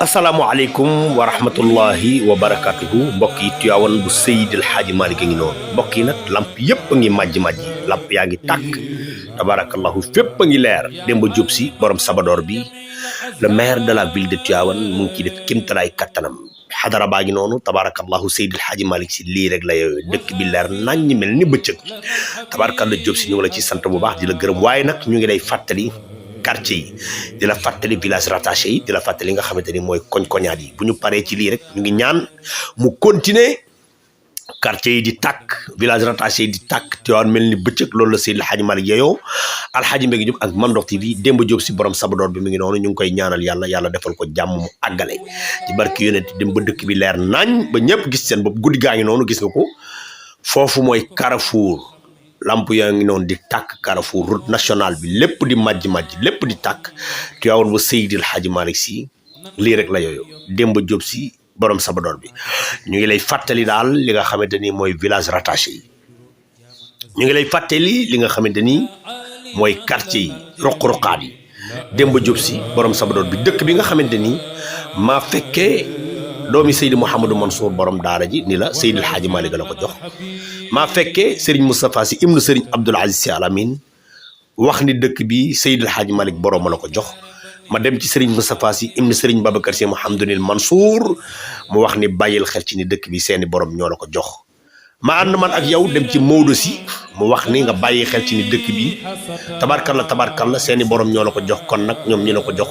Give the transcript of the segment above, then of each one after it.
asalaamaaleykum wa rahmatullahi wa barakatuhu mbokk yi Tiwaawan bu Seydil Hadji Malick a ngi noonu mbokk yi nag lamp yëpp a ngi màjj lamp yaa ngi tàkk tabarakallahu fépp a ngi leer Demba Diop Sy borom Sabador bi le maire de la ville de Tiwaawan mu ngi ci def kéemtalaay kattanam xadara baa ngi noonu tabarakallahu Seydil Hadji Malick Sy lii rek la yooyu dëkk bi leer nañ ñi mel ni bëccëg tabarakallahu Diop Sy ñu ngi la ci sant bu baax di la gërëm waaye nag ñu ngi lay fàttali quartier yi di la fàttali village rattaché yi di la fàttali nga xamante ni mooy koñ-koñaat yi bu ñu paree ci lii rek ñu ngi ñaan mu continuer quartier yi di tàkk village rattaché yi di tàkk Tiwaawan mel ni bëccëg loolu la Seydil Hadji Malick yeyoo Alxaaji Mbégi Diop ak Mame Ndokh TV Demba Diop Sy borom Sabador bi mi ngi noonu ñu ngi koy ñaanal yàlla defal ko jàmm mu àggale ci barki yonent dem ba dëkk bi leer nañ ba ñëpp gis seen bopp guddi gaa ngi noonu gis nga ko foofu mooy Carrefour lamp yaa ngi noonu di tàkk Carrefour route nationale bi lépp di majj lépp di tàkk Tiwaawan bu Seydil Hadji Malick Sy lii rek la yooyu Demba Diop Sy borom Sabador bi ñu ngi lay fàttali daal li nga xamante ni mooy village rattaché yi ñu ngi lay fàttali li nga xamante ni mooy quartier yi roq-roqaat yi Demba Diop Sy borom Sabador bi dëkk bi nga xamante ni maa fekkee doomi Seydi Mouhamadou Mansour borom daara ji ni la Seydil Hadji Malick la ko jox maa fekkee Serigne Moustapha Sy ibnu Serigne Abdoul Aziz Sy Al Amine wax ni dëkk bi Seydil Hadji Malick borom la ko jox ma dem ci Serigne Moustapha Sy ibnu Serigne Babacar Sy Mouhamadoul Mansour mu wax ni bàyyil xel ci ni dëkk bi seeni borom ñoo la ko jox ma ànd man ak yow dem ci Maodo Sy mu wax ni nga bàyyi xel ci ni dëkk bi tabarkalla seeni borom ñoo la ko jox kon nag ñoom ñu la ko jox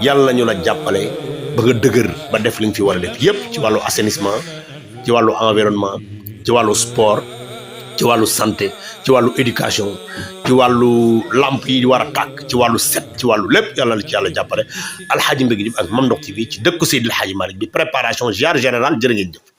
yàlla ñu la jàppale ba nga dëgër ba def li nga fi war a def yépp ci wàllu assainissement ci wàllu environnement ci wàllu sport ci wàllu santé ci wàllu éducation ci wàllu lamp yi war a tàkk ci wàllu set ci wàllu lépp yàlla la ci yàlla jàppale Alxaaji Mbégi Diop ak Mame Ndokh TV ci dëkku Seydil Hadji Malick bi préparation ziar général jërë ngeen jëf